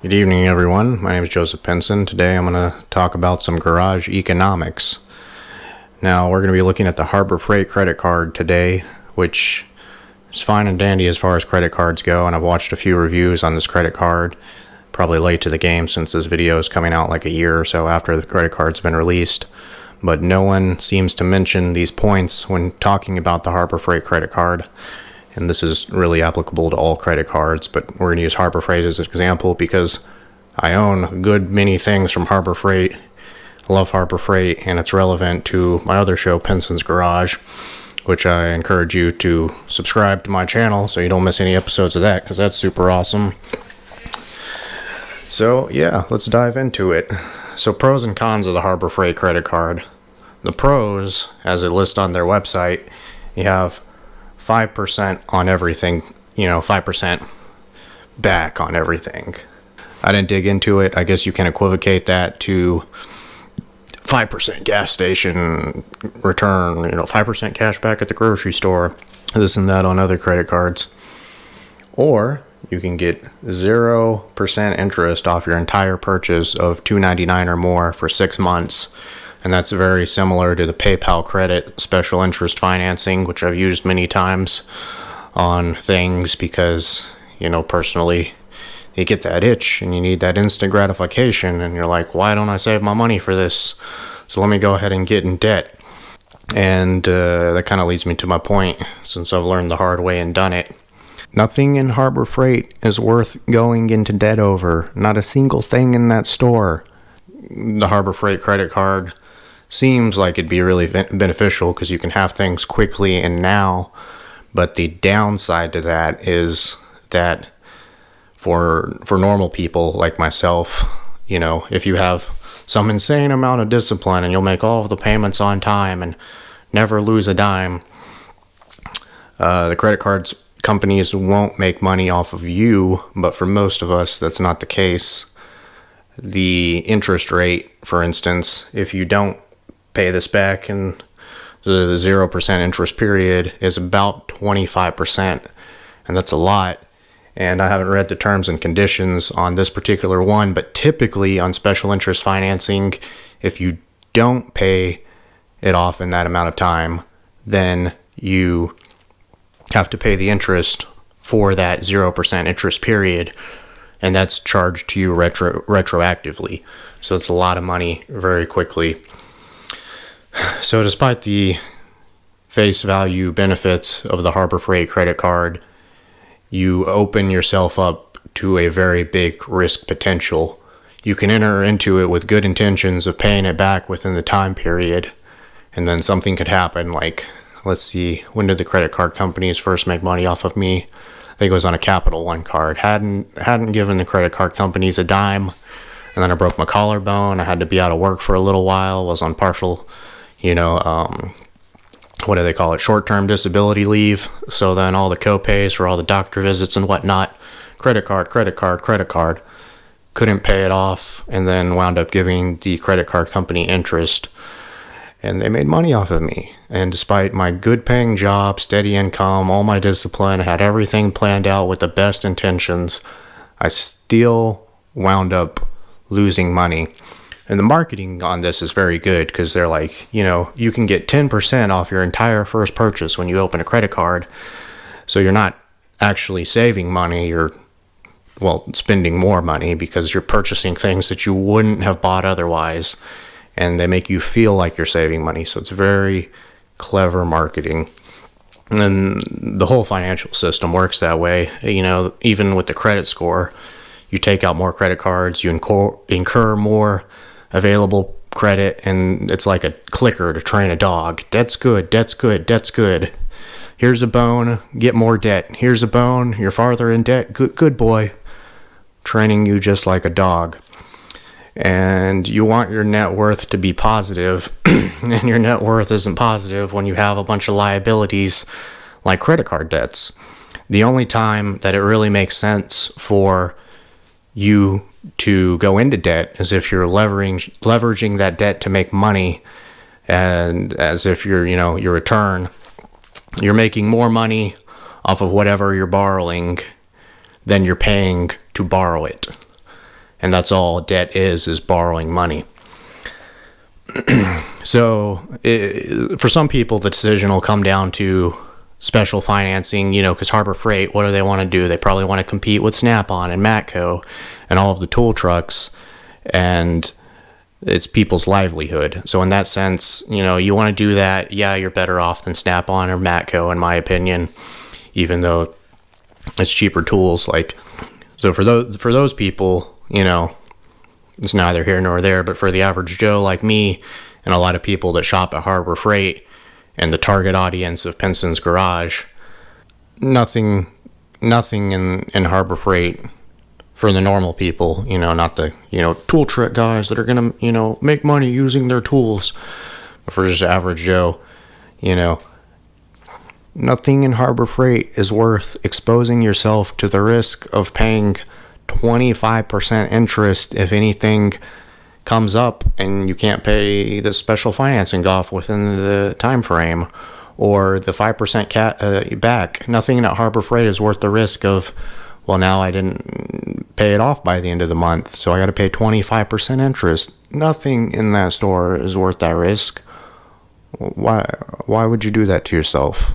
Good evening, everyone. My name is Joseph Pinson. Today I'm going to talk about some garage economics. Now, we're going to be looking at the Harbor Freight credit card today, which is fine and dandy as far as credit cards go, and I've watched a few reviews on this credit card. Probably late to the game since this video is coming out like a year or so after the credit card's been released. But no one seems to mention these points when talking about the Harbor Freight credit card. And this is really applicable to all credit cards, but we're going to use Harbor Freight as an example because I own a good many things from Harbor Freight. I love Harbor Freight, and it's relevant to my other show, Penson's Garage, which I encourage you to subscribe to my channel so you don't miss any episodes of that, because that's super awesome. So yeah, let's dive into it. So pros and cons of the Harbor Freight credit card. The pros, as it lists on their website, you have 5% on everything, 5% back on everything. I didn't dig into it. I guess you can equivocate that to 5% gas station return, 5% cash back at the grocery store, this and that on other credit cards. Or you can get 0% interest off your entire purchase of $2.99 or more for 6 months. And that's very similar to the PayPal credit special interest financing, which I've used many times on things because, personally, you get that itch and you need that instant gratification. And you're like, why don't I save my money for this? So let me go ahead and get in debt. And that kind of leads me to my point, since I've learned the hard way and done it. Nothing in Harbor Freight is worth going into debt over. Not a single thing in that store. The Harbor Freight credit card seems like it'd be really beneficial because you can have things quickly and now, but the downside to that is that for normal people like myself, if you have some insane amount of discipline and you'll make all of the payments on time and never lose a dime, the credit cards companies won't make money off of you. But for most of us, that's not the case. The interest rate, for instance, if you don't pay this back in the 0% interest period, is about 25%, and that's a lot. And I haven't read the terms and conditions on this particular one, but typically on special interest financing, if you don't pay it off in that amount of time, then you have to pay the interest for that 0% interest period, and that's charged to you retroactively. So it's a lot of money very quickly. So despite the face value benefits of the Harbor Freight credit card, you open yourself up to a very big risk potential. You can enter into it with good intentions of paying it back within the time period, and then something could happen. Like, let's see, when did the credit card companies first make money off of me? I think it was on a Capital One card. Hadn't given the credit card companies a dime, and then I broke my collarbone. I had to be out of work for a little while. Was on partial what do they call it? Short-term disability leave. So then all the co-pays for all the doctor visits and whatnot, credit card. Couldn't pay it off, and then wound up giving the credit card company interest. And they made money off of me. And despite my good paying job, steady income, all my discipline, had everything planned out with the best intentions, I still wound up losing money. And the marketing on this is very good because they're like, you can get 10% off your entire first purchase when you open a credit card. So you're not actually saving money, you're, spending more money because you're purchasing things that you wouldn't have bought otherwise. And they make you feel like you're saving money. So it's very clever marketing. And the whole financial system works that way. Even with the credit score, you take out more credit cards, you incur more available credit, and it's like a clicker to train a dog. Debt's good. Here's a bone, get more debt. Here's a bone, you're farther in debt. Good boy. Training you just like a dog. And you want your net worth to be positive, and your net worth isn't positive when you have a bunch of liabilities like credit card debts. The only time that it really makes sense for you to go into debt is if you're leveraging that debt to make money, and as if your return, you're making more money off of whatever you're borrowing than you're paying to borrow it. and that's all debt is borrowing money. So for some people, the decision will come down to special financing, because Harbor Freight, what do they want to do? They probably want to compete with Snap-on and Matco and all of the tool trucks, and it's people's livelihood. So in that sense, you want to do that, yeah, you're better off than Snap-on or Matco, in my opinion, even though it's cheaper tools. So for those people, it's neither here nor there. But for the average Joe like me and a lot of people that shop at Harbor Freight and the target audience of Pinson's Garage, nothing in Harbor Freight for the normal people, not the, tool trick guys that are going to, make money using their tools. But for just average Joe, nothing in Harbor Freight is worth exposing yourself to the risk of paying 25% interest if anything comes up and you can't pay the special financing off within the time frame, or the 5% back. Nothing at Harbor Freight is worth the risk of, well, now I didn't pay it off by the end of the month, so I got to pay 25% interest. Nothing in that store is worth that risk. Why would you do that to yourself?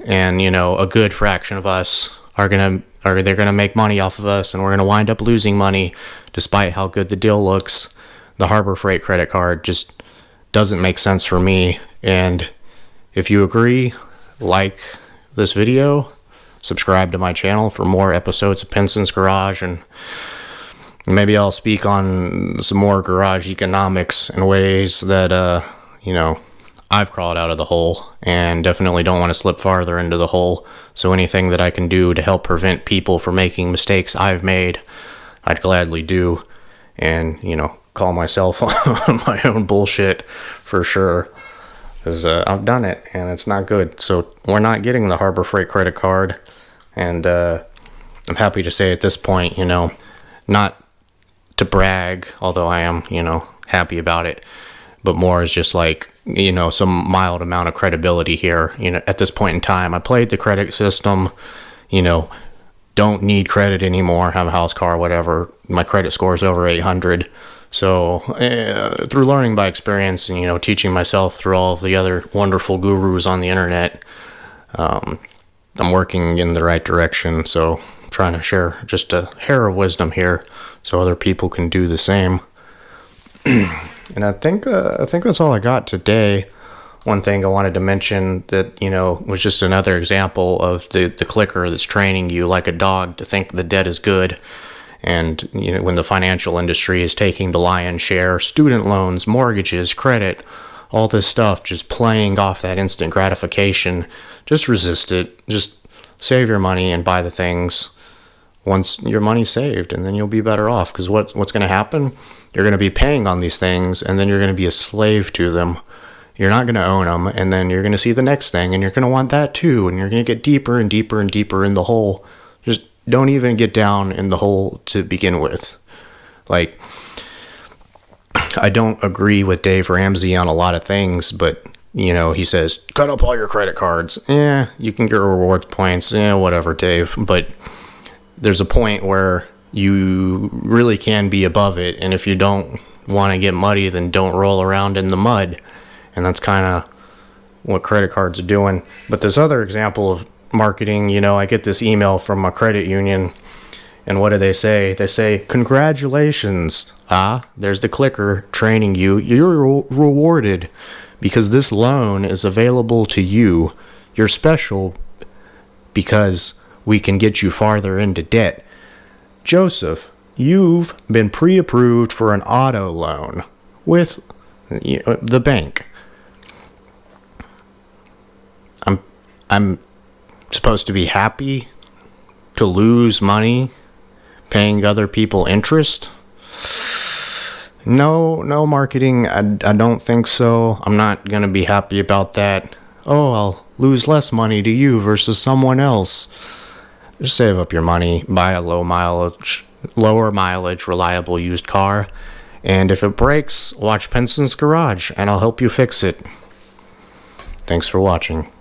And a good fraction of us are they're gonna make money off of us, and we're gonna wind up losing money despite how good the deal looks. The Harbor Freight credit card just doesn't make sense for me. And if you agree, like this video, subscribe to my channel for more episodes of Pinson's Garage, and maybe I'll speak on some more garage economics in ways that I've crawled out of the hole, and definitely don't want to slip farther into the hole. So anything that I can do to help prevent people from making mistakes I've made, I'd gladly do. And, call myself on my own bullshit for sure, because I've done it and it's not good. So we're not getting the Harbor Freight credit card. And I'm happy to say at this point, not to brag, although I am, happy about it, but more is just some mild amount of credibility here. At this point in time, I played the credit system, don't need credit anymore, have a house, car, whatever. My credit score is over 800. So through learning by experience and, teaching myself through all of the other wonderful gurus on the internet, I'm working in the right direction. So I'm trying to share just a hair of wisdom here so other people can do the same. And I think that's all I got today. One thing I wanted to mention that, was just another example of the clicker that's training you like a dog to think the debt is good. And, when the financial industry is taking the lion's share, student loans, mortgages, credit, all this stuff, just playing off that instant gratification, just resist it. Just save your money and buy the things once your money's saved, and then you'll be better off. Because what's going to happen? You're going to be paying on these things, and then you're going to be a slave to them. You're not going to own them, and then you're going to see the next thing, and you're going to want that too, and you're going to get deeper and deeper and deeper in the hole. Just don't even get down in the hole to begin with. I don't agree with Dave Ramsey on a lot of things, but, he says, cut up all your credit cards. You can get rewards points. Whatever, Dave. But there's a point where you really can be above it, and if you don't want to get muddy, then don't roll around in the mud. And that's kind of what credit cards are doing. But this other example of marketing, I get this email from my credit union, and what do they say? They say, congratulations, there's the clicker training you. You're rewarded because this loan is available to you. You're special because we can get you farther into debt. Joseph, you've been pre-approved for an auto loan with the bank. I'm supposed to be happy to lose money paying other people interest? No marketing. I don't think so. I'm not going to be happy about that. Oh, I'll lose less money to you versus someone else. Just save up your money, buy a lower mileage, reliable used car, and if it breaks, watch Pinson's Garage, and I'll help you fix it. Thanks for watching.